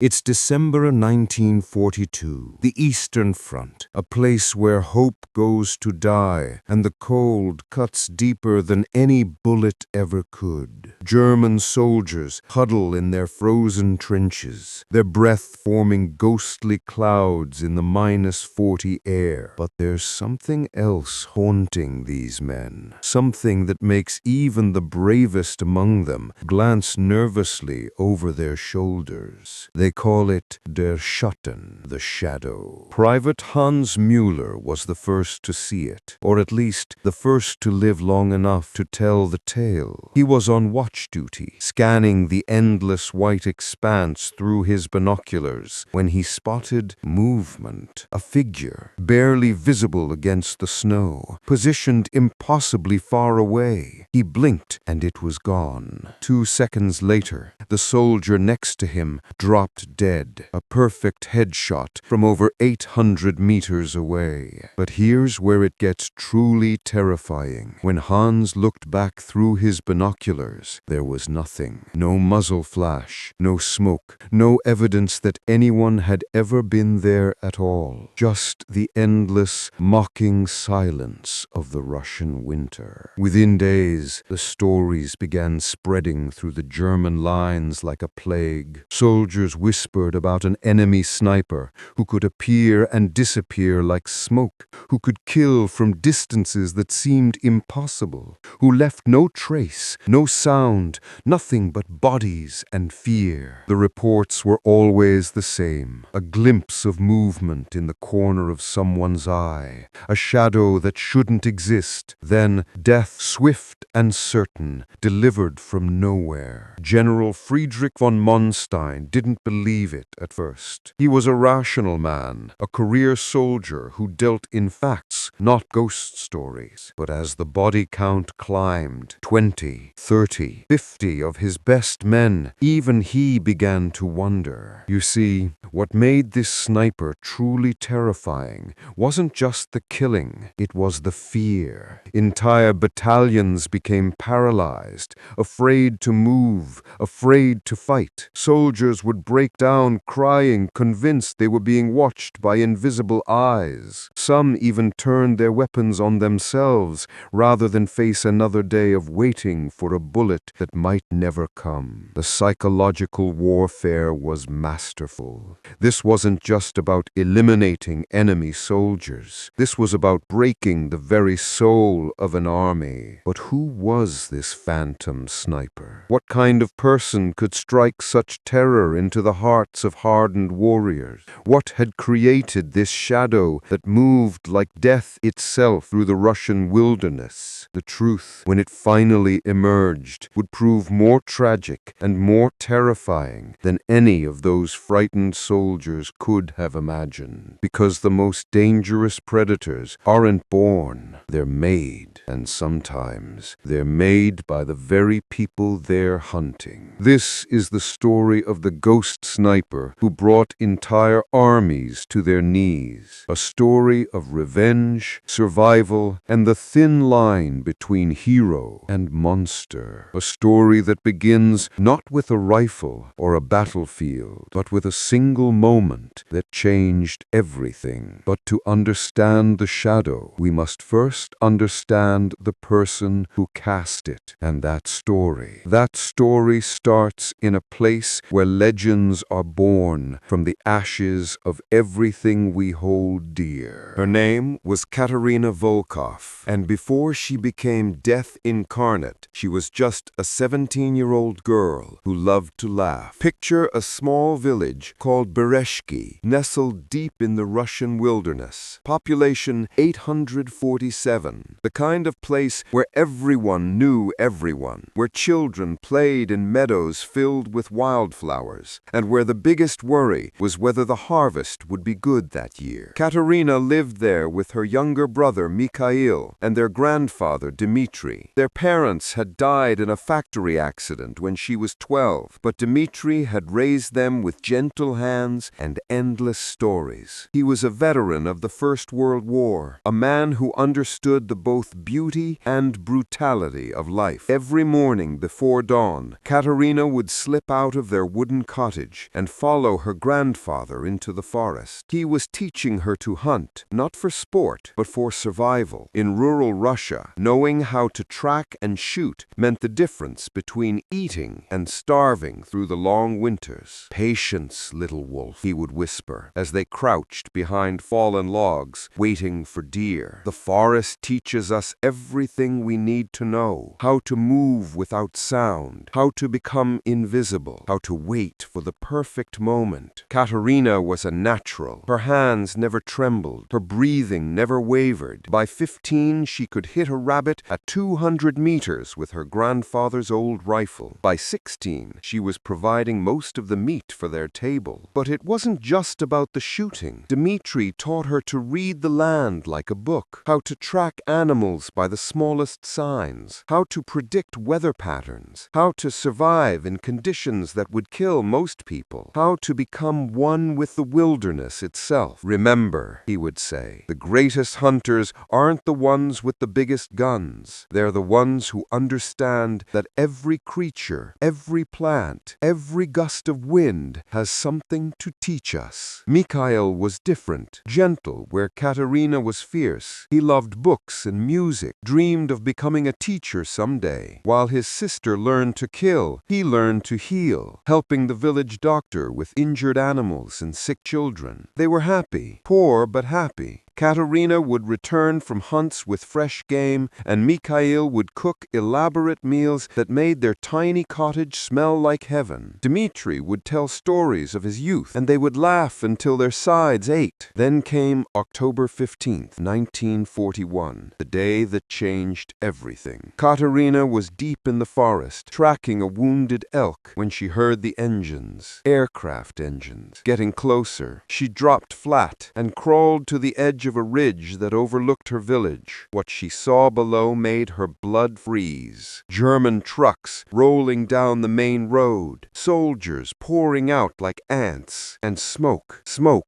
It's December 1942, the Eastern Front, a place where hope goes to die and the cold cuts deeper than any bullet ever could. German soldiers huddle in their frozen trenches, their breath forming ghostly clouds in the -40 air. But there's something else haunting these men, something that makes even the bravest among them glance nervously over their shoulders. They call it der Schatten, the shadow. Private Hans Müller was the first to see it, or at least the first to live long enough to tell the tale. He was on watch duty, scanning the endless white expanse through his binoculars, when he spotted movement, a figure, barely visible against the snow, positioned impossibly far away. He blinked, and it was gone. 2 seconds later, the soldier next to him dropped dead, a perfect headshot from over 800 meters away. But here's where it gets truly terrifying. When Hans looked back through his binoculars, there was nothing. No muzzle flash, no smoke, no evidence that anyone had ever been there at all. Just the endless, mocking silence of the Russian winter. Within days, the stories began spreading through the German lines like a plague. Soldiers whispered about an enemy sniper who could appear and disappear like smoke, who could kill from distances that seemed impossible, who left no trace, no sound, nothing but bodies and fear. The reports were always the same: a glimpse of movement in the corner of someone's eye, a shadow that shouldn't exist, then death swift and certain, delivered from nowhere. General Friedrich von Manstein didn't believe it at first. He was a rational man, a career soldier who dealt in facts, not ghost stories. But as the body count climbed, 20, 30, 50 of his best men, even he began to wonder. You see, what made this sniper truly terrifying wasn't just the killing, it was the fear. Entire battalions became paralyzed, afraid to move, afraid to fight. Soldiers would break down crying, convinced they were being watched by invisible eyes. Some even turned their weapons on themselves rather than face another day of waiting for a bullet that might never come. The psychological warfare was masterful. This wasn't just about eliminating enemy soldiers. This was about breaking the very soul of an army. But who was this phantom sniper? What kind of person could strike such terror into the hearts of hardened warriors? What had created this shadow that moved like death itself through the Russian wilderness? The truth, when it finally emerged, would prove more tragic and more terrifying than any of those frightened soldiers could have imagined. Because the most dangerous predators aren't born, they're made. And sometimes they're made by the very people they're hunting. This is the story of the ghost sniper who brought entire armies to their knees. A story of revenge, survival, and the thin line between hero and monster. A story that begins not with a rifle or a battlefield, but with a single moment that changed everything. But to understand the shadow, we must first understand the person who cast it. And that story starts in a place where legends are born from the ashes of everything we hold dear. Her name was Katerina Volkov, and before she became death incarnate, she was just a 17-year-old girl who loved to laugh. Picture a small village called Bereshki, nestled deep in the Russian wilderness. Population 847. The kind of place where everyone knew everyone, where children played in meadows filled with wildflowers, and where the biggest worry was whether the harvest would be good that year. Katerina lived there with her younger brother Mikhail and their grandfather Dmitri. Their parents had died in a factory accident when she was 12, but Dmitri had raised them with gentle hands and endless stories. He was a veteran of the First World War, a man who understood the both beauty and brutality of life. Every morning before dawn, Katerina would slip out of their wooden cottage village and follow her grandfather into the forest. He was teaching her to hunt, not for sport, but for survival. In rural Russia, knowing how to track and shoot meant the difference between eating and starving through the long winters. "Patience, little wolf," he would whisper, as they crouched behind fallen logs, waiting for deer. "The forest teaches us everything we need to know. How to move without sound, how to become invisible, how to wait for the perfect moment." Katerina was a natural. Her hands never trembled. Her breathing never wavered. By 15, she could hit a rabbit at 200 meters with her grandfather's old rifle. By 16, she was providing most of the meat for their table. But it wasn't just about the shooting. Dmitri taught her to read the land like a book, how to track animals by the smallest signs, how to predict weather patterns, how to survive in conditions that would kill most people, how to become one with the wilderness itself. "Remember," he would say, "the greatest hunters aren't the ones with the biggest guns. They're the ones who understand that every creature, every plant, every gust of wind has something to teach us." Mikhail was different, gentle where Katerina was fierce. He loved books and music, dreamed of becoming a teacher someday. While his sister learned to kill, he learned to heal, helping the village doctor with injured animals and sick children. They were happy, poor but happy. Katerina would return from hunts with fresh game, and Mikhail would cook elaborate meals that made their tiny cottage smell like heaven. Dmitri would tell stories of his youth, and they would laugh until their sides ached. Then came October 15th, 1941, the day that changed everything. Katerina was deep in the forest, tracking a wounded elk, when she heard the engines, aircraft engines, getting closer. She dropped flat and crawled to the edge of a ridge that overlooked her village. What she saw below made her blood freeze. German trucks rolling down the main road, soldiers pouring out like ants, and smoke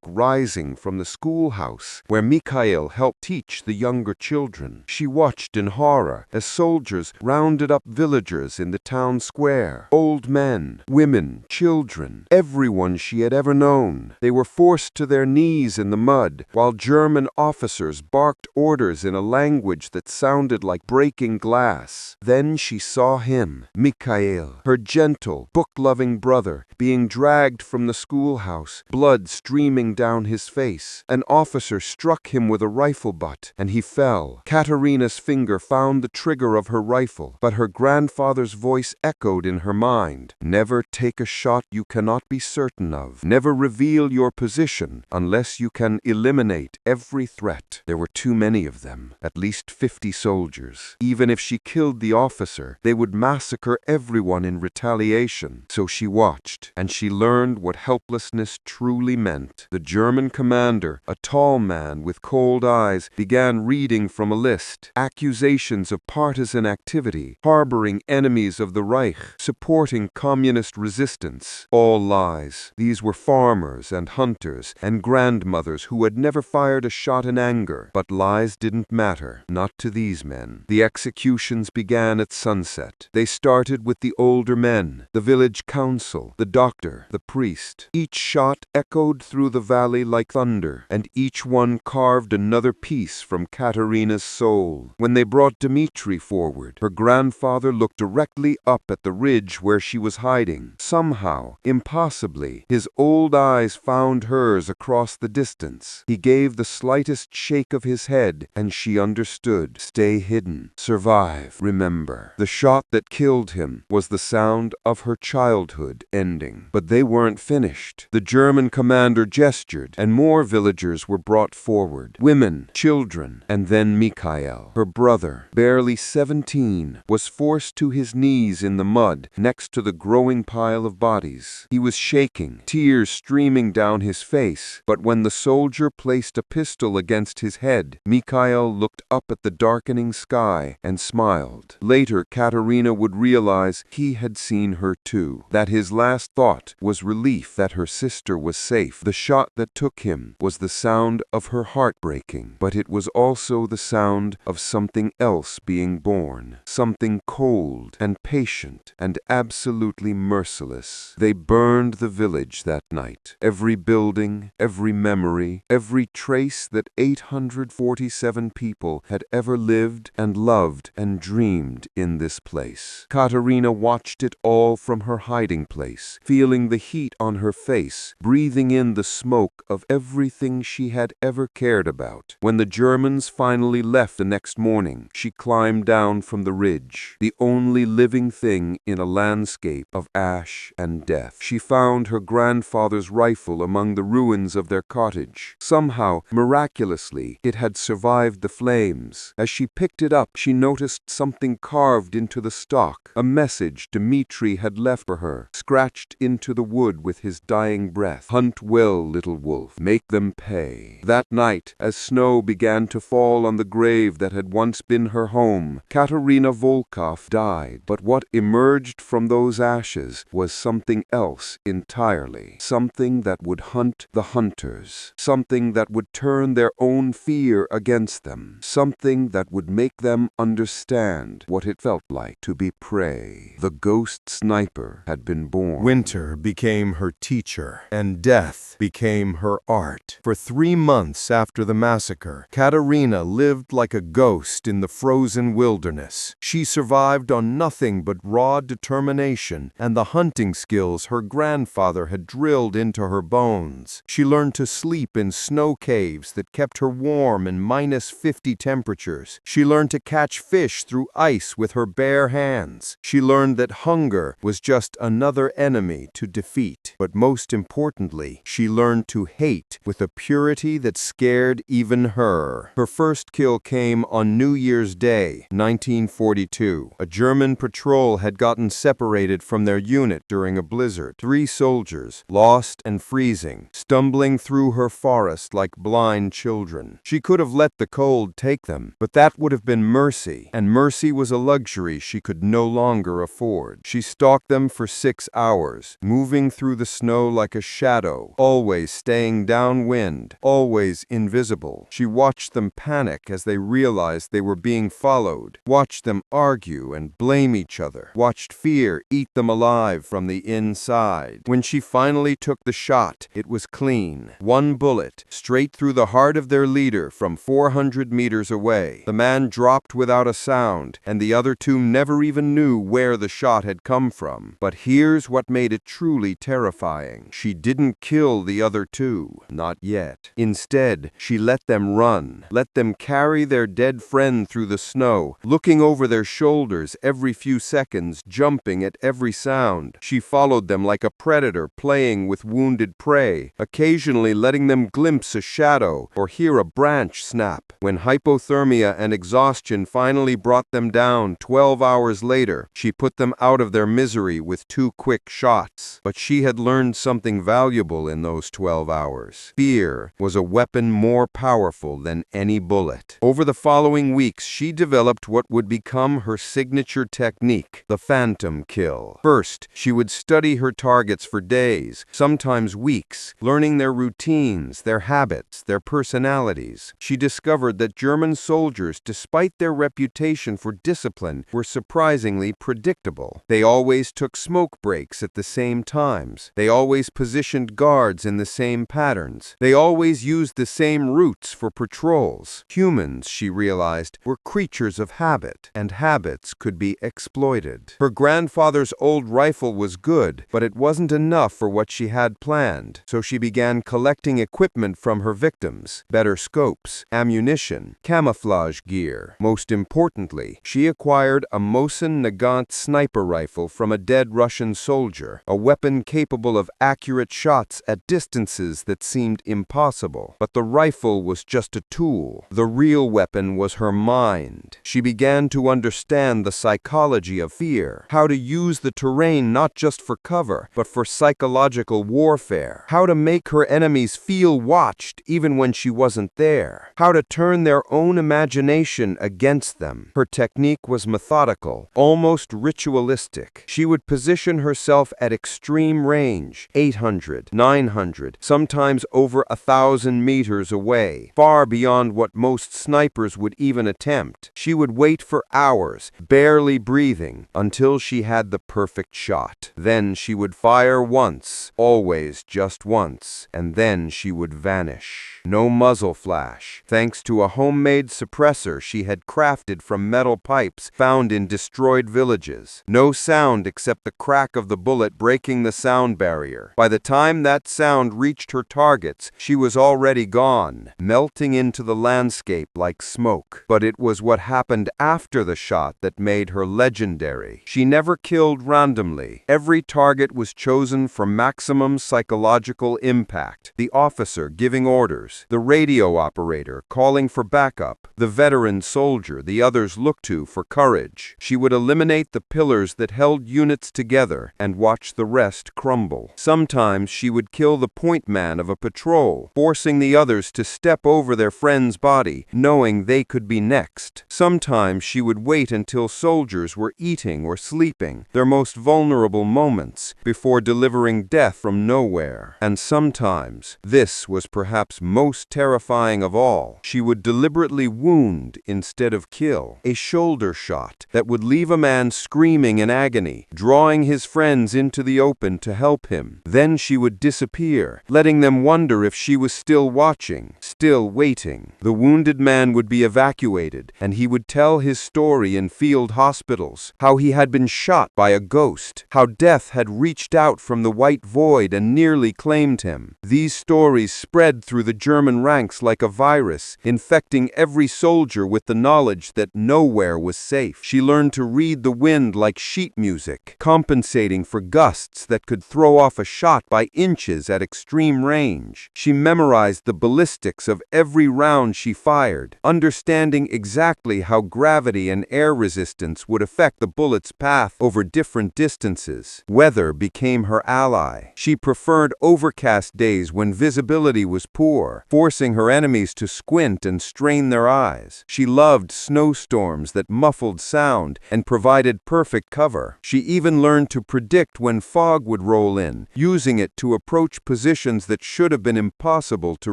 rising from the schoolhouse where Mikhail helped teach the younger children. She watched in horror as soldiers rounded up villagers in the town square. Old men, women, children, everyone she had ever known. They were forced to their knees in the mud, while German officers barked orders in a language that sounded like breaking glass. Then she saw him, Mikhail, her gentle, book-loving brother, being dragged from the schoolhouse, blood streaming down his face. An officer struck him with a rifle butt, and he fell. Katerina's finger found the trigger of her rifle, but her grandfather's voice echoed in her mind. "Never take a shot you cannot be certain of. Never reveal your position unless you can eliminate every threat." There were too many of them, at least 50 soldiers. Even if she killed the officer, they would massacre everyone in retaliation. So she watched, and she learned what helplessness truly meant. The German commander, a tall man with cold eyes, began reading from a list. Accusations of partisan activity, harboring enemies of the Reich, supporting communist resistance. All lies. These were farmers and hunters and grandmothers who had never fired a shot in anger. But lies didn't matter, not to these men. The executions began at sunset. They started with the older men, the village council, the doctor, the priest. Each shot echoed through the valley like thunder, and each one carved another piece from Katerina's soul. When they brought Dmitri forward, her grandfather looked directly up at the ridge where she was hiding. Somehow, impossibly, his old eyes found hers across the distance. He gave the slightest shake of his head, and she understood. Stay hidden. Survive. Remember. The shot that killed him was the sound of her childhood ending. But they weren't finished. The German commander gestured, and more villagers were brought forward. Women, children, and then Mikhail, her brother, barely 17, was forced to his knees in the mud next to the growing pile of bodies. He was shaking, tears streaming down his face, but when the soldier placed a pistol pistol against his head. Mikhail looked up at the darkening sky and smiled. Later, Katerina would realize he had seen her too, that his last thought was relief that her sister was safe. The shot that took him was the sound of her heart breaking, but it was also the sound of something else being born, something cold and patient and absolutely merciless. They burned the village that night. Every building, every memory, every trace that 847 people had ever lived and loved and dreamed in this place. Katerina watched it all from her hiding place, feeling the heat on her face, breathing in the smoke of everything she had ever cared about. When the Germans finally left the next morning, she climbed down from the ridge, the only living thing in a landscape of ash and death. She found her grandfather's rifle among the ruins of their cottage. Somehow, miraculously, it had survived the flames. As she picked it up, she noticed something carved into the stock, a message Dmitri had left for her, scratched into the wood with his dying breath. "Hunt well, little wolf. Make them pay." That night, as snow began to fall on the grave that had once been her home, Katerina Volkov died. But what emerged from those ashes was something else entirely. Something that would hunt the hunters. Something that would turn their own fear against them. Something that would make them understand what it felt like to be prey. The ghost sniper had been born. Winter became her teacher, and death became her art. For 3 months after the massacre, Katerina lived like a ghost in the frozen wilderness. She survived on nothing but raw determination and the hunting skills her grandfather had drilled into her bones. She learned to sleep in snow caves that kept her warm in -50 temperatures. She learned to catch fish through ice with her bare hands. She learned that hunger was just another enemy to defeat. But most importantly, she learned to hate with a purity that scared even her. Her first kill came on New Year's Day, 1942. A German patrol had gotten separated from their unit during a blizzard. 3 soldiers, lost and freezing, stumbling through her forest like blind children. She could have let the cold take them, but that would have been mercy, and mercy was a luxury she could no longer afford. She stalked them for 6 hours, moving through the snow like a shadow, always staying downwind, always invisible. She watched them panic as they realized they were being followed, watched them argue and blame each other, watched fear eat them alive from the inside. When she finally took the shot, it was clean. 1 bullet, straight through the heart of their leader from 400 meters away. The man dropped without a sound, and the other 2 never even knew where the shot had come from. But here's what made it truly terrifying. She didn't kill the other 2. Not yet. Instead, she let them run, let them carry their dead friend through the snow, looking over their shoulders every few seconds, jumping at every sound. She followed them like a predator playing with wounded prey, occasionally letting them glimpse a shadow or hear a branch snap. When hypothermia and exhaustion finally brought them down 12 hours later, she put them out of their misery with 2 quick shots. But she had learned something valuable in those 12 hours. Fear was a weapon more powerful than any bullet. Over the following weeks, she developed what would become her signature technique, the phantom kill. First, she would study her targets for days, sometimes weeks, learning their routines, their habits, their personalities. She discovered that German soldiers, despite their reputation for discipline, were surprisingly predictable. They always took smoke breaks at the same times. They always positioned guards in the same patterns. They always used the same routes for patrols. Humans, she realized, were creatures of habit, and habits could be exploited. Her grandfather's old rifle was good, but it wasn't enough for what she had planned. So she began collecting equipment from her victims: better scopes, ammunition, camouflage gear. Most importantly, she acquired a Mosin Nagant sniper rifle from a dead Russian soldier, a weapon capable of accurate shots at distances that seemed impossible. But the rifle was just a tool. The real weapon was her mind. She began to understand the psychology of fear, how to use the terrain not just for cover, but for psychological warfare, how to make her enemies feel watched even when when she wasn't there, how to turn their own imagination against them. Her technique was methodical, almost ritualistic. She would position herself at extreme range, 800, 900, sometimes over 1,000 meters away, far beyond what most snipers would even attempt. She would wait for hours, barely breathing, until she had the perfect shot. Then she would fire once, always just once, and then she would vanish. No muzzle flash, thanks to a homemade suppressor she had crafted from metal pipes found in destroyed villages. No sound except the crack of the bullet breaking the sound barrier. By the time that sound reached her targets, she was already gone, melting into the landscape like smoke. But it was what happened after the shot that made her legendary. She never killed randomly. Every target was chosen for maximum psychological impact. The officer giving orders, the radio operator calling for backup, the veteran soldier the others looked to for courage. She would eliminate the pillars that held units together and watch the rest crumble. Sometimes she would kill the point man of a patrol, forcing the others to step over their friend's body, knowing they could be next. Sometimes she would wait until soldiers were eating or sleeping, their most vulnerable moments, before delivering death from nowhere. And sometimes, this was perhaps most terrifying of all, she would deliberately wound instead of kill. A shoulder shot that would leave a man screaming in agony, drawing his friends into the open to help him. Then she would disappear, letting them wonder if she was still watching, still waiting. The wounded man would be evacuated, and he would tell his story in field hospitals, how he had been shot by a ghost, how death had reached out from the white void and nearly claimed him. These stories spread through the German ranks like a virus, infecting every soldier with the knowledge that nowhere was safe. She learned to read the wind like sheet music, compensating for gusts that could throw off a shot by inches at extreme range. She memorized the ballistics of every round she fired, understanding exactly how gravity and air resistance would affect the bullet's path over different distances. Weather became her ally. She preferred overcast days when visibility was poor, forcing her enemies to squint and strain their eyes. She loved snowstorms that muffled sound and provided perfect cover. She even learned to predict when fog would roll in, using it to approach positions that should have been impossible to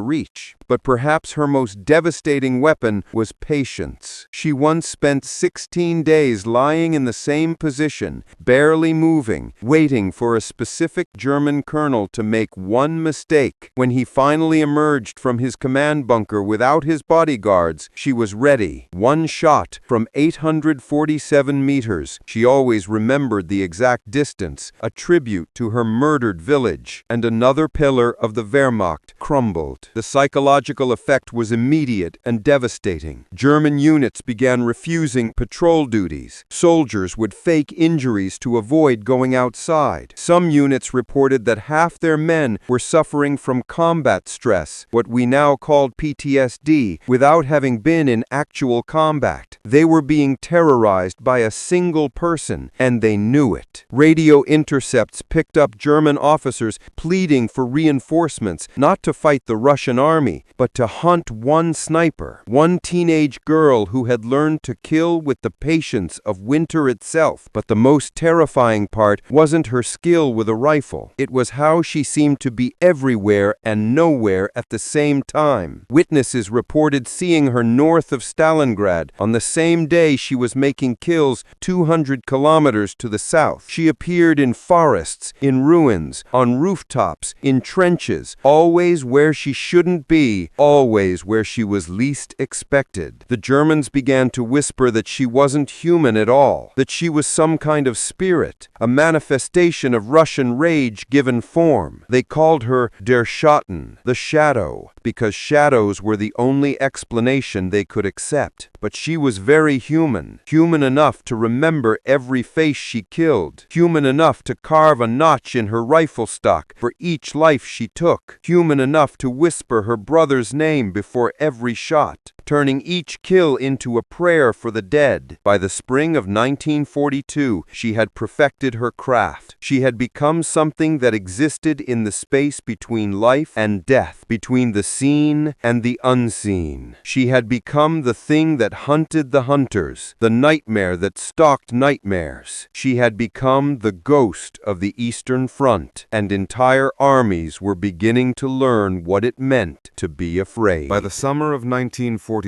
reach. But perhaps her most devastating weapon was patience. She once spent 16 days lying in the same position, barely moving, waiting for a specific German colonel to make one mistake. When he finally emerged from his command bunker without his bodyguards, she was ready. One shot from 847 meters. She always remembered the exact distance, a tribute to her murdered village. And another pillar of the Wehrmacht crumbled. The psychological effect was immediate and devastating. German units began refusing patrol duties. Soldiers would fake injuries to avoid going outside. Some units reported that half their men were suffering from combat stress, what we now called PTSD, without having been in actual combat. They were being terrorized by a single person, and they knew it. Radio intercepts picked up German officers pleading for reinforcements, not to fight the Russian army, but to hunt one sniper, one teenage girl who had learned to kill with the patience of winter itself. But the most terrifying part wasn't her skill with a rifle. It was how she seemed to be everywhere and nowhere at the same time. Witnesses reported seeing her north of Stalingrad on the same day she was making kills 200 kilometers to the south. She appeared in forests, in ruins, on rooftops, in trenches, always where she shouldn't be, always where she was least expected. The Germans began to whisper that she wasn't human at all, that she was some kind of spirit, a manifestation of Russian rage given form. They called her Der Schatten, the shadow, because shadows were the only explanation they could accept. But she was very human, human enough to remember every face she killed, human enough to carve a notch in her rifle stock for each life she took, human enough to whisper her brother's name before every shot, turning each kill into a prayer for the dead. By the spring of 1942, she had perfected her craft. She had become something that existed in the space between life and death, between the seen and the unseen. She had become the thing that hunted the hunters, the nightmare that stalked nightmares. She had become the ghost of the Eastern Front, and entire armies were beginning to learn what it meant to be afraid. By the summer of 1942,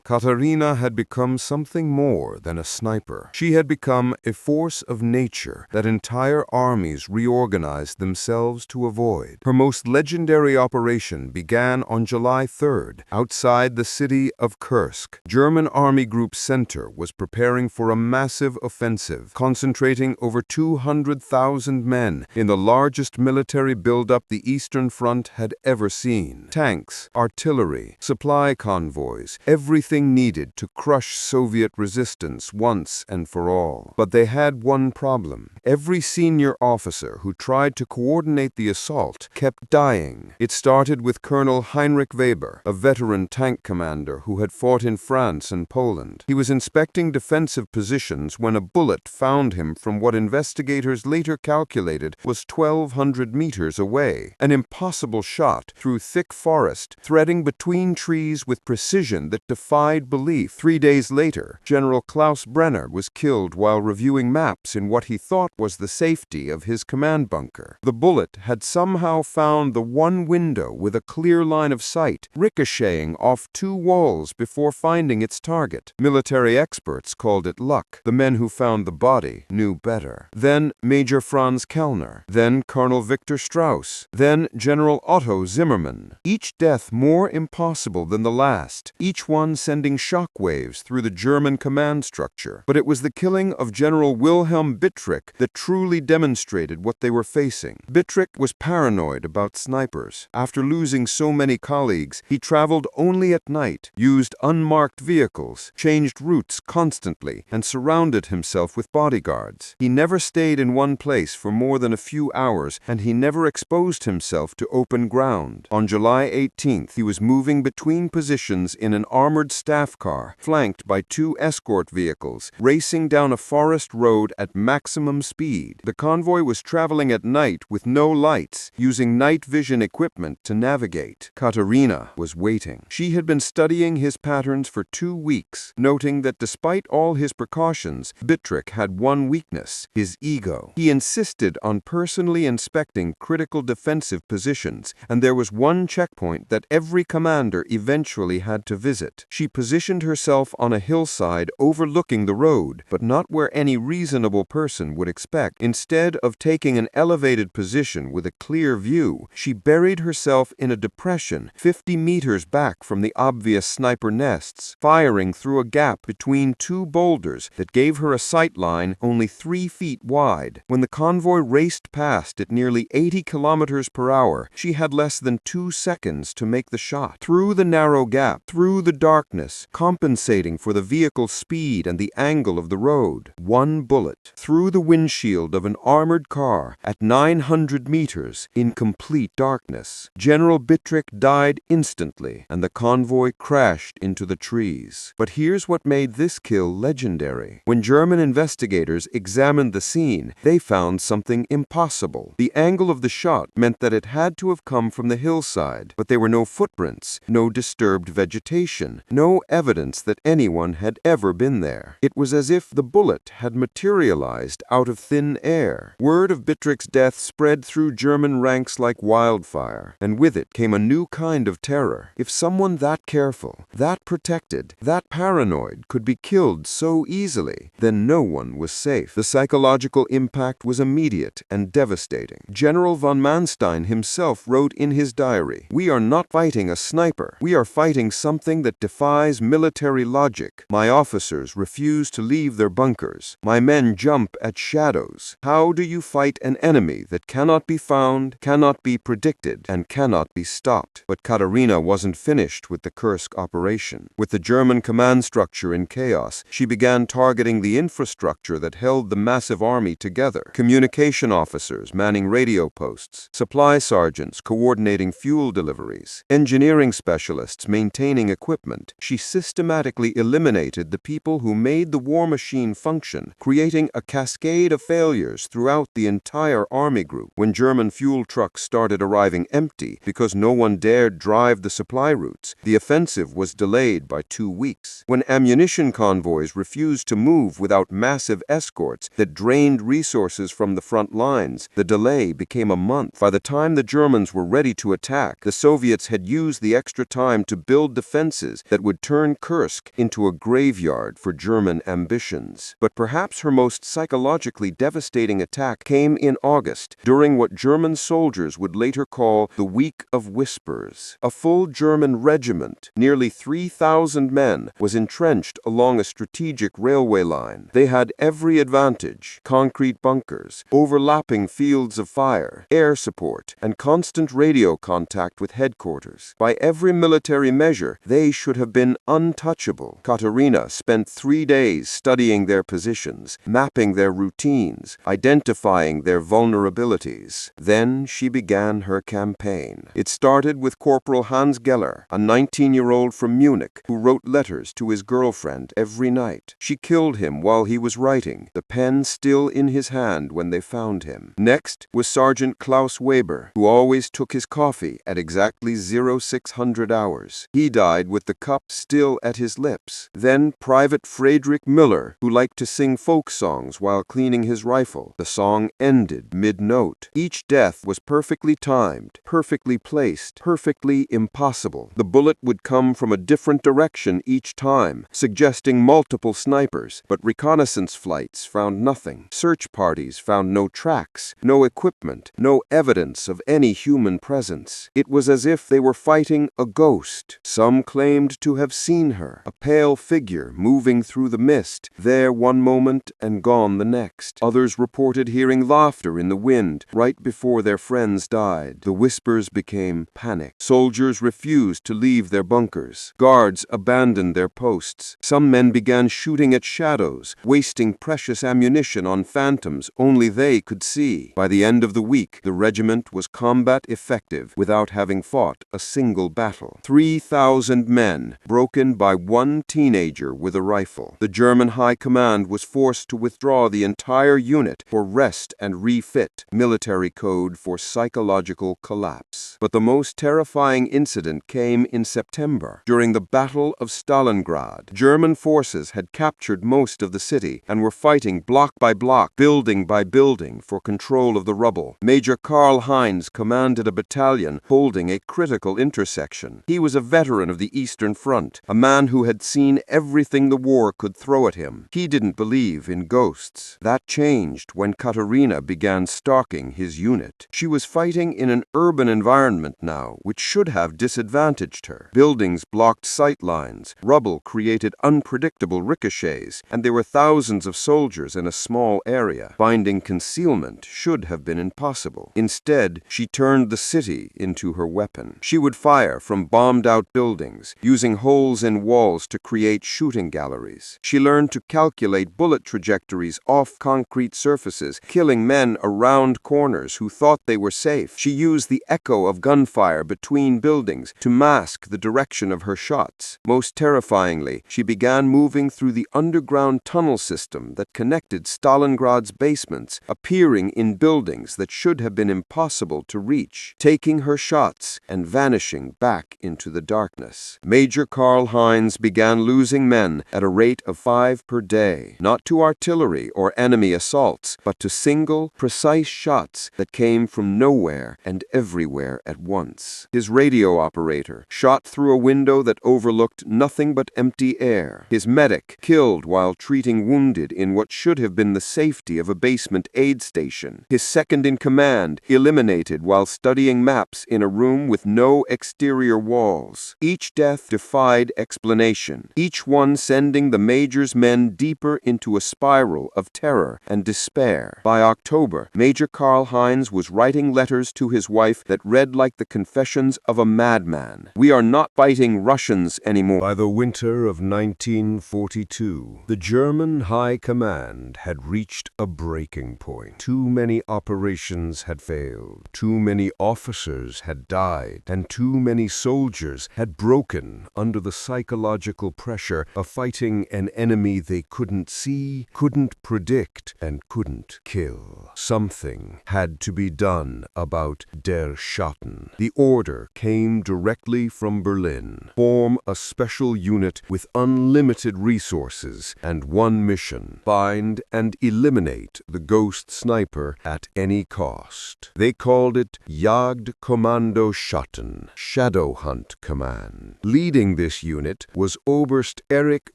Katarina had become something more than a sniper. She had become a force of nature that entire armies reorganized themselves to avoid. Her most legendary operation began on July 3rd, outside the city of Kursk. German Army Group Center was preparing for a massive offensive, concentrating over 200,000 men in the largest military buildup the Eastern Front had ever seen. Tanks, artillery, supply convoys, everything needed to crush Soviet resistance once and for all. But they had one problem. Every senior officer who tried to coordinate the assault kept dying. It started with Colonel Heinrich Weber, a veteran tank commander who had fought in France and Poland. He was inspecting defensive positions when a bullet found him from what investigators later calculated was 1,200 meters away. An impossible shot through thick forest, threading between trees with precision that defied belief. 3 days later, General Klaus Brenner was killed while reviewing maps in what he thought was the safety of his command bunker. The bullet had somehow found the one window with a clear line of sight, ricocheting off 2 walls before finding its target. Military experts called it luck. The men who found the body knew better. Then Major Franz Kellner, then Colonel Victor Strauss, then General Otto Zimmermann. Each death more impossible than the last, each one sending shockwaves through the German command structure. But it was the killing of General Wilhelm Bittrich that truly demonstrated what they were facing. Bittrich was paranoid about snipers. After losing so many colleagues, he traveled only at night, used unmarked vehicles, changed routes constantly, and surrounded himself with bodyguards. He never stayed in one place for more than a few hours, and he never exposed himself to open ground. On July 18th, he was moving between positions in an armored staff car, flanked by 2 escort vehicles, racing down a forest road at maximum speed. The convoy was traveling at night with no lights, using night vision equipment to navigate. Katarina was waiting. She had been studying his patterns for 2 weeks, noting that despite all his precautions, Bittrich had one weakness: his ego. He insisted on personally inspecting critical defensive positions, and there was one checkpoint that every commander eventually had to visit. She positioned herself on a hillside overlooking the road, but not where any reasonable person would expect. Instead of taking an elevated position with a clear view, she buried herself in a depression 50 meters back from the obvious sniper nests, firing through a gap between 2 boulders that gave her a sight line only 3 feet wide. When the convoy raced past at nearly 80 kilometers per hour, she had less than 2 seconds to make the shot. Through the narrow gap, through the darkness, compensating for the vehicle's speed and the angle of the road. One bullet through the windshield of an armored car at 900 meters in complete darkness. General Bittrich died instantly, and the convoy crashed into the trees. But here's what made this kill legendary. When German investigators examined the scene, they found something impossible. The angle of the shot meant that it had to have come from the hillside, but there were no footprints, no disturbed vegetation, no evidence that anyone had ever been there. It was as if the bullet had materialized out of thin air. Word of Bittrich's death spread through German ranks like wildfire, and with it came a new kind of terror. If someone that careful, that protected, that paranoid could be killed so easily, then no one was safe. The psychological impact was immediate and devastating. General von Manstein himself wrote in his diary, "We are not fighting a sniper. We are fighting something that defies military logic. My officers refuse to leave their bunkers. My men jump at shadows. How do you fight an enemy that cannot be found, cannot be predicted, and cannot be stopped?" But Katarina wasn't finished with the Kursk operation. With the German command structure in chaos, she began targeting the infrastructure that held the massive army together. Communication officers manning radio posts, supply sergeants coordinating fuel deliveries, engineering specialists maintaining equipment. She systematically eliminated the people who made the war machine function, creating a cascade of failures throughout the entire army group. When German fuel trucks started arriving empty because no one dared drive the supply routes, the offensive was delayed by 2 weeks. When ammunition convoys refused to move without massive escorts that drained resources from the front lines, the delay became a month. By the time the Germans were ready to attack, the Soviets had used the extra time to build defenses that would turn Kursk into a graveyard for German ambitions. But perhaps her most psychologically devastating attack came in August, during what German soldiers would later call the Week of Whispers. A full German regiment, nearly 3,000 men, was entrenched along a strategic railway line. They had every advantage: concrete bunkers, overlapping fields of fire, air support, and constant radio contact with headquarters. By every military measure, they should have been untouchable. Katerina spent 3 days studying their positions, mapping their routines, identifying their vulnerabilities. Then she began her campaign. It started with Corporal Hans Geller, a 19-year-old from Munich who wrote letters to his girlfriend every night. She killed him while he was writing, the pen still in his hand when they found him. Next was Sergeant Klaus Weber, who always took his coffee at exactly 0600 hours. He died with the cup still at his lips. Then Private Friedrich Müller, who liked to sing folk songs while cleaning his rifle. The song ended mid-note. Each death was perfectly timed, perfectly placed, perfectly impossible. The bullet would come from a different direction each time, suggesting multiple snipers, but reconnaissance flights found nothing. Search parties found no tracks, no equipment, no evidence of any human presence. It was as if they were fighting a ghost. Some claimed to have seen her, a pale figure moving through the mist, there one moment and gone the next. Others reported hearing laughter in the wind right before their friends died. The whispers became panic. Soldiers refused to leave their bunkers. Guards abandoned their posts. Some men began shooting at shadows, wasting precious ammunition on phantoms only they could see. By the end of the week, the regiment was combat effective without having fought a single battle. 3,000 men, broken by one teenager with a rifle. The German High Command was forced to withdraw the entire unit for rest and refit, military code for psychological collapse. But the most terrifying incident came in September. During the Battle of Stalingrad, German forces had captured most of the city and were fighting block by block, building by building for control of the rubble. Major Karl Heinz commanded a battalion holding a critical intersection. He was a veteran of the Eastern Front, a man who had seen everything the war could throw at him. He didn't believe in ghosts. That changed when Katerina began stalking his unit. She was fighting in an urban environment now, which should have disadvantaged her. Buildings blocked sight lines, rubble created unpredictable ricochets, and there were thousands of soldiers in a small area. Finding concealment should have been impossible. Instead, she turned the city into her weapon. She would fire from bombed-out buildings, using holes in walls to create shooting galleries. She learned to calculate bullet trajectories off concrete surfaces, killing men around corners who thought they were safe. She used the echo of gunfire between buildings to mask the direction of her shots. Most terrifyingly, she began moving through the underground tunnel system that connected Stalingrad's basements, appearing in buildings that should have been impossible to reach, taking her shots and vanishing back into the darkness. Major Karl Heinz began losing men at a rate of 5 per day, not to artillery or enemy assaults, but to single, precise shots that came from nowhere and everywhere at once. His radio operator shot through a window that overlooked nothing but empty air. His medic killed while treating wounded in what should have been the safety of a basement aid station. His second-in-command eliminated while studying maps in a room with no exterior walls. Each death defied explanation, each one sending the major's men deeper into a spiral of terror and despair. By October, Major Karl Heinz was writing letters to his wife that read like the confessions of a madman. "We are not fighting Russians anymore." By the winter of 1942, the German High Command had reached a breaking point. Too many operations had failed, too many officers had died, and too many soldiers had broken under the psychological pressure of fighting an enemy they couldn't see, couldn't predict, and couldn't kill. Something had to be done about der Schatten. The order came directly from Berlin. Form a special unit with unlimited resources and one mission: find and eliminate the ghost sniper at any cost. They called it Jagdkommando Schatten, Shadow Hunt Command. Leading this unit was Oberst Erich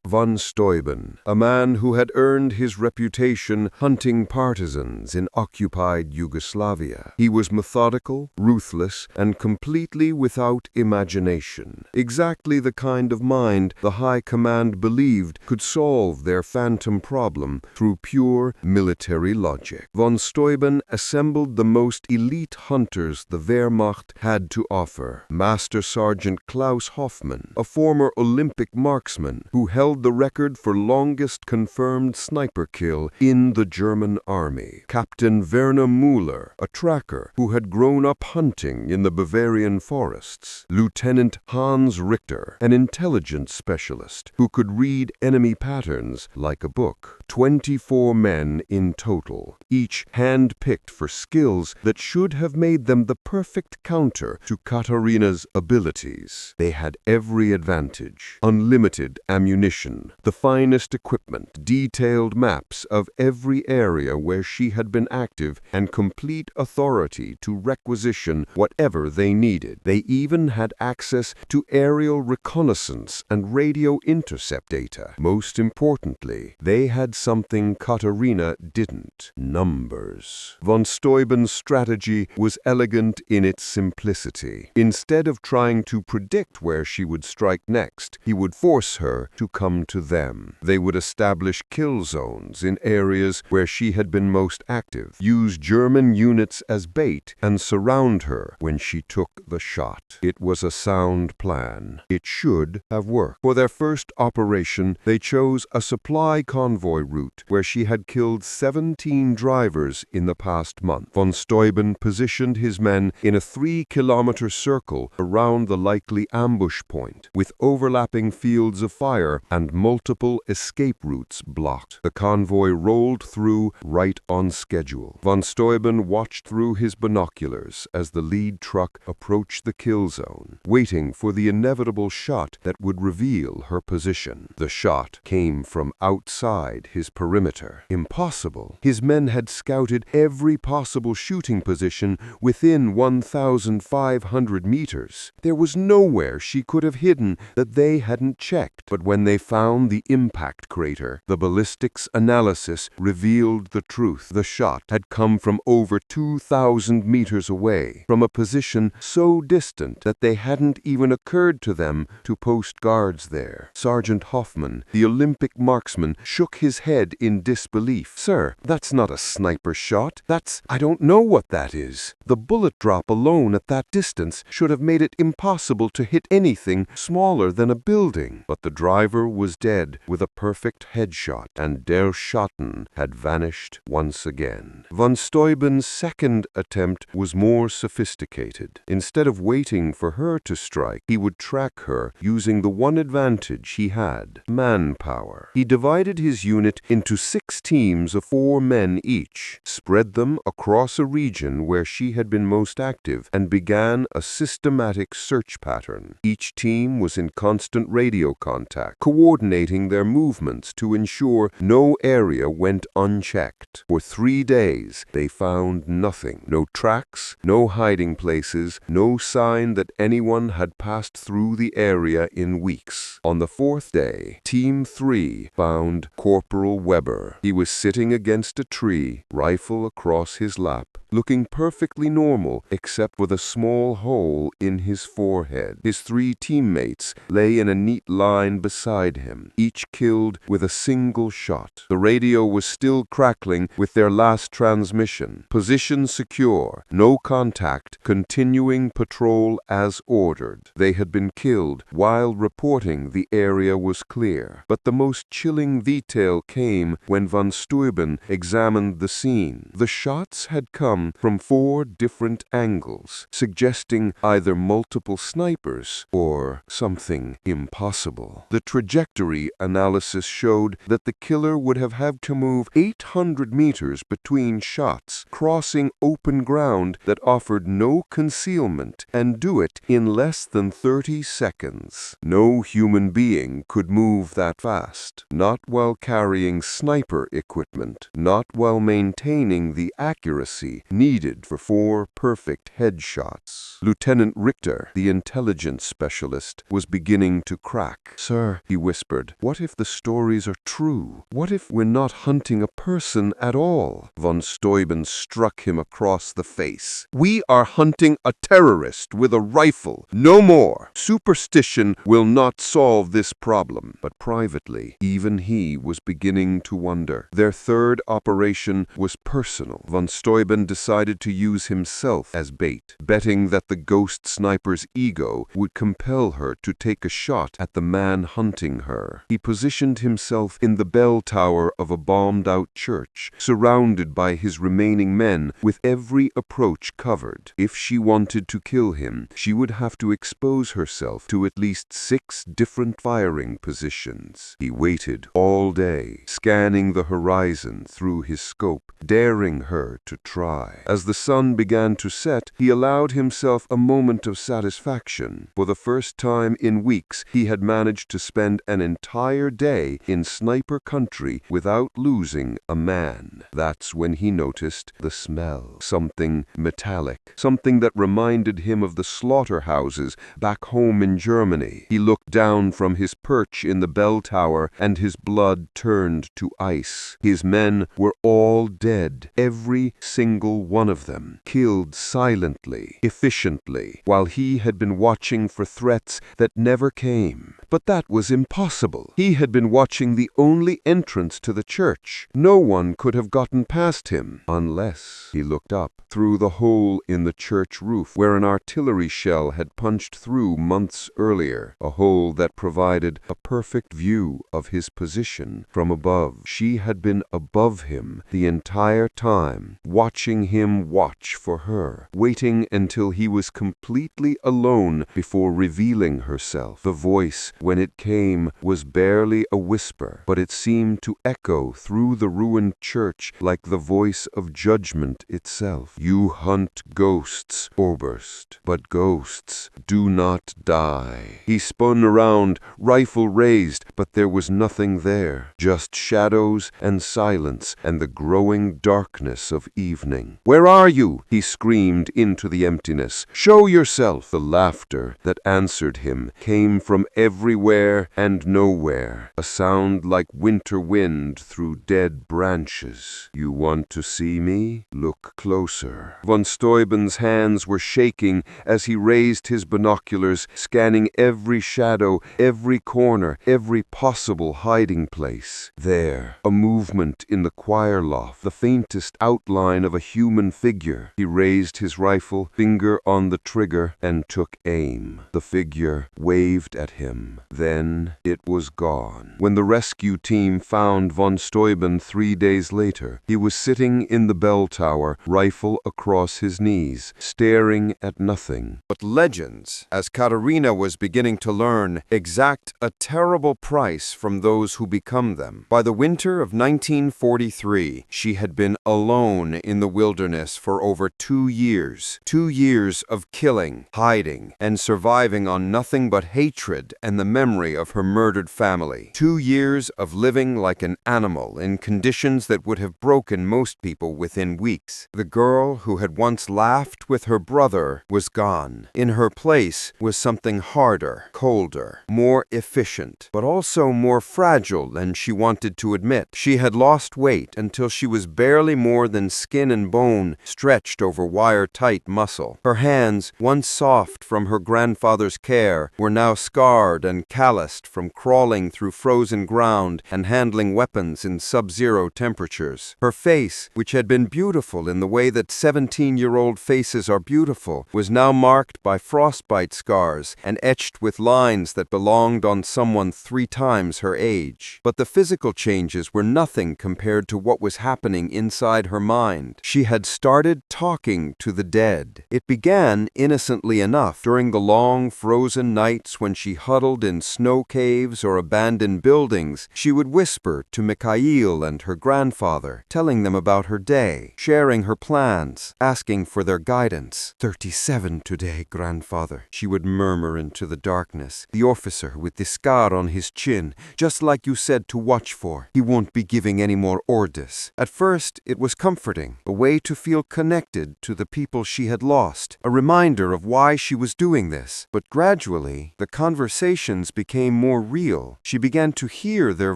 von Steuben, a man who had earned his reputation hunting partisans in occupied Yugoslavia. He was methodical, ruthless, and completely without imagination. Exactly the kind of mind the High Command believed could solve their phantom problem through pure military logic. Von Steuben assembled the most elite hunters the Wehrmacht had to offer. Master Sergeant Klaus Hoffmann, a former Olympic marksman who held the record for longest confirmed sniper kill in the German Army. Captain Werner Müller, a tracker who had grown up hunting in the Bavarian forests. Lieutenant Hans Richter, an intelligence specialist who could read enemy patterns like a book. 24 men in total, each hand-picked for skills that should have made them the perfect counter to Katharina's abilities. They had every advantage: unlimited ammunition, the finest equipment, detailed maps of every area where she had been active, and complete authority to requisition whatever they needed. They even had access to aerial reconnaissance and radio intercept data. Most importantly, they had something Katharina didn't: numbers. Von Steuben's strategy was elegant in its simplicity. Instead of trying to predict where she would strike next, he would force her to come to them. They would establish kill zones in areas where she had been most active, use German units as bait, and surround her when she took the shot. It was a sound plan. It should have worked. For their first operation, they chose a supply convoy route where she had killed 17 drivers in the past month. Von Steuben positioned his men in a 3-kilometer circle around the likely ambush point, with overlapping fields of fire and multiple escape routes blocked. The convoy rolled through right on schedule. Von Steuben watched through his binoculars as the lead truck approached the kill zone, waiting for the inevitable shot that would reveal her position. The shot came from outside his perimeter. Impossible. His men had scouted every possible shooting position within 1,500 meters. There was nowhere she could have hidden that they hadn't checked. But when they found the impact crater, the ballistics analysis revealed the truth. The shot had come from over 2,000 meters away, from a position so distant that they hadn't even occurred to them to post guards there. Sergeant Hoffmann, the Olympic marksman, shook his head in disbelief. "Sir, that's not a sniper shot. I don't know what that is. The bullet drop alone at that distance should have made it impossible to hit anything smaller than a building." But the driver was dead with a perfect headshot, and der Schatten had vanished once again. Von Steuben's second attempt was more sophisticated. Instead of waiting for her to strike, he would track her using the one advantage he had: manpower. He divided his unit into 6 teams of 4 men each, spread them across a region where she had been most active, and began a systematic search pattern. Each team was in constant radio contact, coordinating their movements to ensure no area went unchecked. For 3 days, they found nothing. No tracks, no hiding places, no sign that anyone had passed through the area in weeks. On the 4th day, Team 3 found Corporal Weber. He was sitting against a tree, rifle across his lap, looking perfectly normal except with a small hole in his forehead. His 3 teammates lay in a neat line beside him, each killed with a single shot. The radio was still crackling with their last transmission. Position secure, no contact, continuing patrol as ordered. They had been killed while reporting the area was clear. But the most chilling detail came when von Steuben examined the scene. The shots had come from 4 different angles, suggesting either multiple multiple snipers, or something impossible. The trajectory analysis showed that the killer would have had to move 800 meters between shots, crossing open ground that offered no concealment, and do it in less than 30 seconds. No human being could move that fast, not while carrying sniper equipment, not while maintaining the accuracy needed for 4 perfect headshots. Lieutenant Richter, the intelligence specialist, was beginning to crack. "Sir," he whispered, "what if the stories are true? What if we're not hunting a person at all?" Von Steuben struck him across the face. "We are hunting a terrorist with a rifle, no more. Superstition will not solve this problem." But privately, even he was beginning to wonder. Their third operation was personal. Von Steuben decided to use himself as bait, betting that the ghost sniper's ego would compel her to take a shot at the man hunting her. He positioned himself in the bell tower of a bombed-out church, surrounded by his remaining men, with every approach covered. If she wanted to kill him, she would have to expose herself to at least 6 different firing positions. He waited all day, scanning the horizon through his scope, daring her to try. As the sun began to set, he allowed himself a moment of satisfaction. For the first time in weeks, he had managed to spend an entire day in sniper country without losing a man. That's when he noticed the smell. Something metallic, something that reminded him of the slaughterhouses back home in Germany. He looked down from his perch in the bell tower, and his blood turned to ice. His men were all dead, every single one of them, killed silently, efficiently, while he had been watching for threats that never came. But that was impossible. He had been watching the only entrance to the church. No one could have gotten past him, unless he looked up through the hole in the church roof where an artillery shell had punched through months earlier, a hole that provided a perfect view of his position from above. She had been above him the entire time, watching him watch for her, waiting until he was completely alone before revealing herself. The voice, when it came, was barely a whisper, but it seemed to echo through the ruined church like the voice of judgment itself. "You hunt ghosts, Oberst, but ghosts do not die." He spun around, rifle raised, but there was nothing there, just shadows and silence and the growing darkness of evening. "Where are you?" he screamed into the emptiness. "Show yourself!" The laughter that answered him came from everywhere and nowhere, a sound like winter wind through dead branches. "You want to see me? Look closer." Von Steuben's hands were shaking as he raised his binoculars, scanning every shadow, every corner, every possible hiding place. There, a movement in the choir loft, the faintest outline of a human figure. He raised his rifle, finger on the trigger, and took aim. The figure waved at him. Then it was gone. When the rescue team found von Steuben 3 days later, he was sitting in the bell tower, rifle across his knees, staring at nothing. But legends, as Katerina was beginning to learn, exact a terrible price from those who become them. By the winter of 1943, she had been alone in the wilderness for over 2 years. 2 years of killing, hiding, and surviving on nothing but hatred and the memory of her murdered family. 2 years of living like an animal in conditions that would have broken most people within weeks. The girl who had once laughed with her brother was gone. In her place was something harder, colder, more efficient, but also more fragile than she wanted to admit. She had lost weight until she was barely more than skin and bone stretched over wire-tight muscle. Her hands, once soft from her grandfather's care, were now scarred and calloused from crawling through frozen ground and handling weapons in sub-zero temperatures. Her face, which had been beautiful in the way that 17-year-old faces are beautiful, was now marked by frostbite scars and etched with lines that belonged on someone 3 times her age. But the physical changes were nothing compared to what was happening inside her mind. She had started talking to the dead. It began innocently oddly enough, during the long, frozen nights when she huddled in snow caves or abandoned buildings, she would whisper to Mikhail and her grandfather, telling them about her day, sharing her plans, asking for their guidance. 37 today, grandfather, she would murmur into the darkness. The officer with the scar on his chin, just like you said to watch for. He won't be giving any more orders. At first, it was comforting, a way to feel connected to the people she had lost, a reminder of why she was doing this. But gradually, the conversations became more real. She began to hear their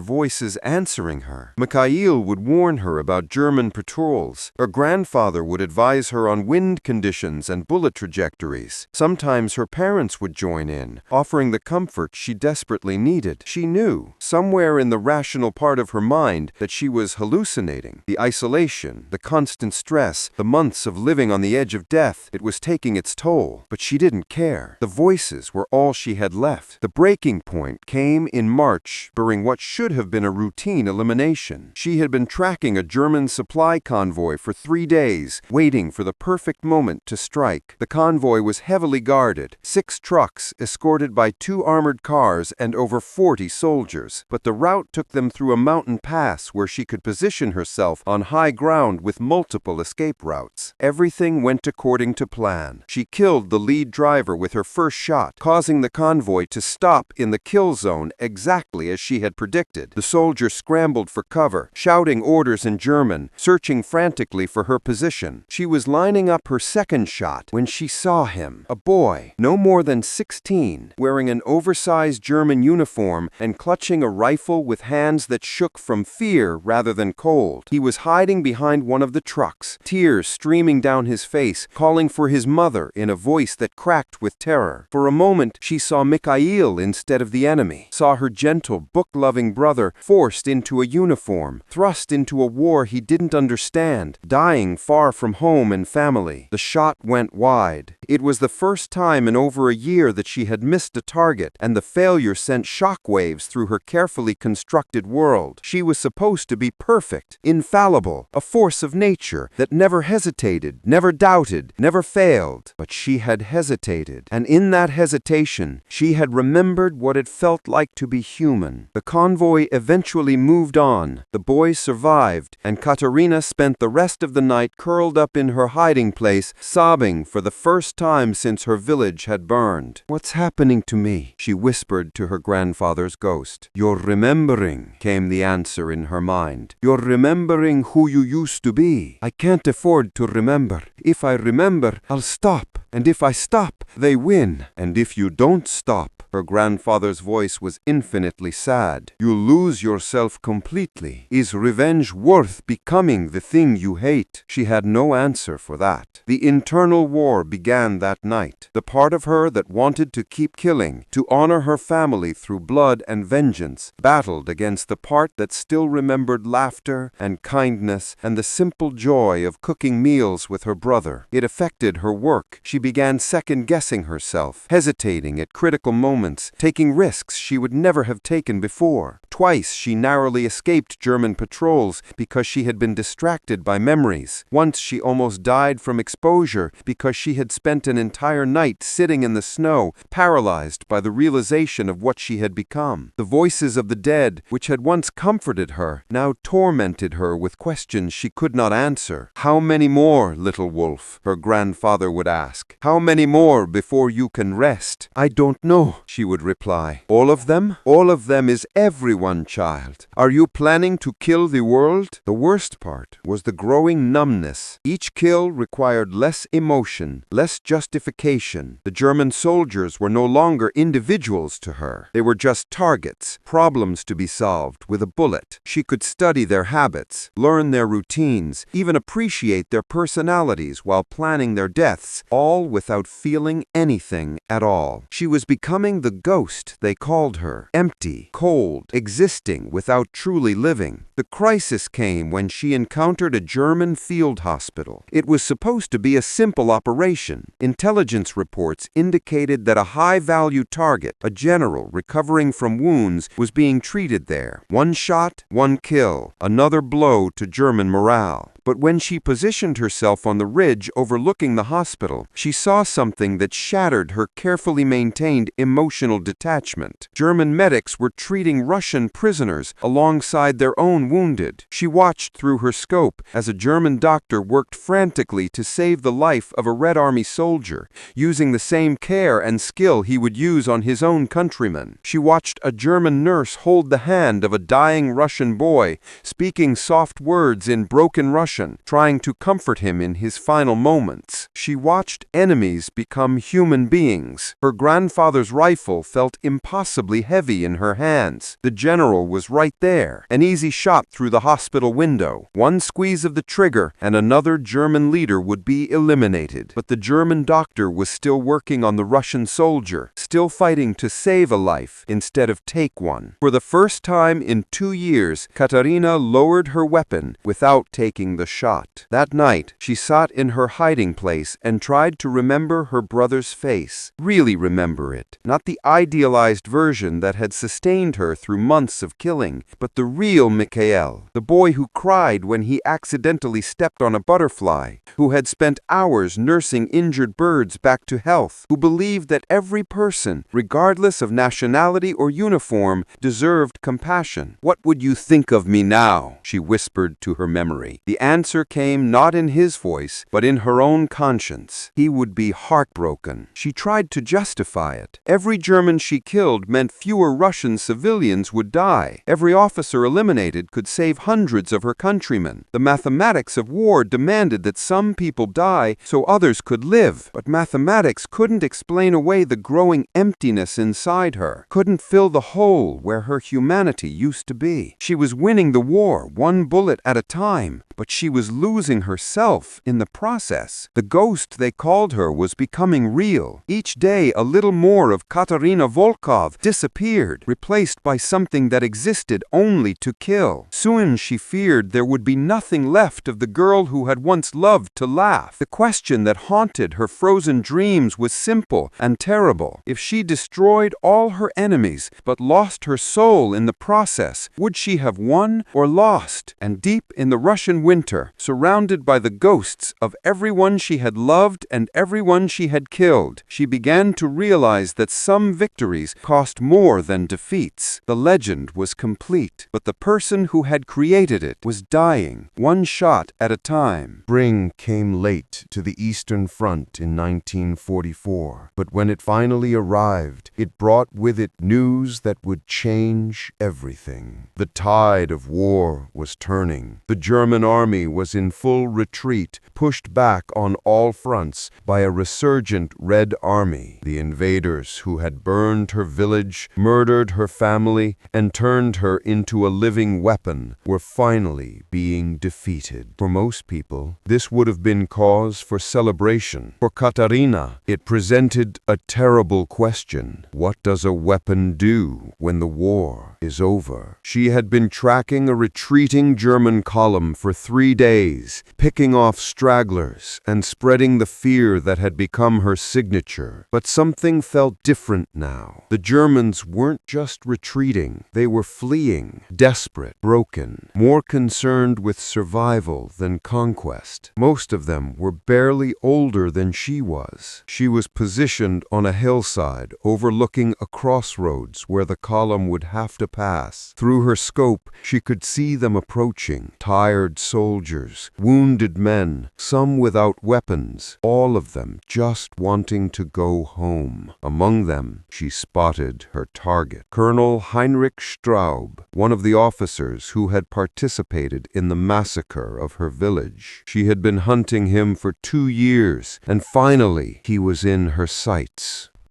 voices answering her. Mikhail would warn her about German patrols. Her grandfather would advise her on wind conditions and bullet trajectories. Sometimes her parents would join in, offering the comfort she desperately needed. She knew, somewhere in the rational part of her mind, that she was hallucinating. The isolation, the constant stress, the months of living on the edge of death, it was taking its toll. But she didn't care. The voices were all she had left. The breaking point came in March, during what should have been a routine elimination. She had been tracking a German supply convoy for 3 days, waiting for the perfect moment to strike. The convoy was heavily guarded, 6 trucks escorted by 2 armored cars and over 40 soldiers. But the route took them through a mountain pass where she could position herself on high ground with multiple escape routes. Everything went according to plan. She killed the lead driver with her first shot, causing the convoy to stop in the kill zone exactly as she had predicted. The soldier scrambled for cover, shouting orders in German, searching frantically for her position. She was lining up her second shot when she saw him, a boy, no more than 16, wearing an oversized German uniform and clutching a rifle with hands that shook from fear rather than cold. He was hiding behind one of the trucks, tears streaming down his face, calling for his mother in a voice that cracked with terror. For a moment, she saw Mikhail instead of the enemy, saw her gentle, book-loving brother forced into a uniform, thrust into a war he didn't understand, dying far from home and family. The shot went wide. It was the first time in over a year that she had missed a target, and the failure sent shockwaves through her carefully constructed world. She was supposed to be perfect, infallible, a force of nature that never hesitated, never doubted, never failed. But she had hesitated, and in that hesitation, she had remembered what it felt like to be human. The convoy eventually moved on, the boy survived, and Katerina spent the rest of the night curled up in her hiding place, sobbing for the first time since her village had burned. "What's happening to me?" she whispered to her grandfather's ghost. "You're remembering," came the answer in her mind. "You're remembering who you used to be. I can't afford to remember. If I remember, I'll stop. And if I stop, they win. And if you don't stop," her grandfather's voice was infinitely sad, "you lose yourself completely. Is revenge worth becoming the thing you hate?" She had no answer for that. The internal war began that night. The part of her that wanted to keep killing, to honor her family through blood and vengeance, battled against the part that still remembered laughter and kindness and the simple joy of cooking meals with her brother. It affected her work. She began second-guessing herself, hesitating at critical moments, taking risks she would never have taken before. Twice she narrowly escaped German patrols because she had been distracted by memories. Once she almost died from exposure because she had spent an entire night sitting in the snow, paralyzed by the realization of what she had become. The voices of the dead, which had once comforted her, now tormented her with questions she could not answer. "How many more, little wolf?" her grandfather would ask. "How many more before you can rest?" "I don't know," she would reply. "All of them? All of them is everyone, child. Are you planning to kill the world?" The worst part was the growing numbness. Each kill required less emotion, less justification. The German soldiers were no longer individuals to her. They were just targets, problems to be solved with a bullet. She could study their habits, learn their routines, even appreciate their personalities while planning their deaths, all without feeling anything at all. She was becoming the ghost they called her, empty, cold, existing without truly living. The crisis came when she encountered a German field hospital. It was supposed to be a simple operation. Intelligence reports indicated that a high-value target, a general recovering from wounds, was being treated there. One shot, one kill, another blow to German morale. But when she positioned herself on the ridge overlooking the hospital, she saw something that shattered her carefully maintained emotional detachment. German medics were treating Russian prisoners alongside their own wounded. She watched through her scope as a German doctor worked frantically to save the life of a Red Army soldier, using the same care and skill he would use on his own countrymen. She watched a German nurse hold the hand of a dying Russian boy, speaking soft words in broken Russian, trying to comfort him in his final moments. She watched enemies become human beings. Her grandfather's rifle felt impossibly heavy in her hands. The general was right there, an easy shot through the hospital window. One squeeze of the trigger, and another German leader would be eliminated. But the German doctor was still working on the Russian soldier, still fighting to save a life instead of take one. For the first time in 2 years, Katarina lowered her weapon without taking the shot. That night, she sat in her hiding place and tried to remember her brother's face. Really remember it. Not the idealized version that had sustained her through months of killing, but the real Mikhail, the boy who cried when he accidentally stepped on a butterfly, who had spent hours nursing injured birds back to health, who believed that every person, regardless of nationality or uniform, deserved compassion. "What would you think of me now?" she whispered to her memory. The answer came not in his voice, but in her own conscience. He would be heartbroken. She tried to justify it. Every German she killed meant fewer Russian civilians would die. Every officer eliminated could save hundreds of her countrymen. The mathematics of war demanded that some people die so others could live. But mathematics couldn't explain away the growing emptiness inside her, couldn't fill the hole where her humanity used to be. She was winning the war, one bullet at a time, but she was losing herself in the process. The ghost they called her was becoming real. Each day, a little more of Katarina Volkov disappeared, replaced by something that existed only to kill. Soon she feared there would be nothing left of the girl who had once loved to laugh. The question that haunted her frozen dreams was simple and terrible. If she destroyed all her enemies, but lost her soul in the process, would she have won or lost? And deep in the Russian winter, surrounded by the ghosts of everyone she had loved and everyone she had killed, she began to realize that some victories cost more than defeats. The legend was complete, but the person who had created it was dying, one shot at a time. Spring came late to the Eastern Front in 1944, but when it finally arrived, it brought with it news that would change everything. The tide of war was turning. The German army was in full retreat, pushed back on all fronts by a resurgent Red Army. The invaders who had burned her village, murdered her family, and turned her into a living weapon were finally being defeated. For most people, this would have been cause for celebration. For Katarina, it presented a terrible question. What does a weapon do when the war is over? She had been tracking a retreating German column for 3 days, picking off stragglers and spreading the fear that had become her signature. But something felt different now. The Germans weren't just retreating, they were fleeing, desperate, broken, more concerned with survival than conquest. Most of them were barely older than she was. She was positioned on a hillside overlooking a crossroads where the column would have to pass. Through her scope, she could see them approaching, tired soldiers, wounded men, some without weapons, all of them just wanting to go home. Among them, she spotted her target, Colonel Heinrich Straub, one of the officers who had participated in the massacre of her village. She had been hunting him for 2 years, and finally he was in her sights.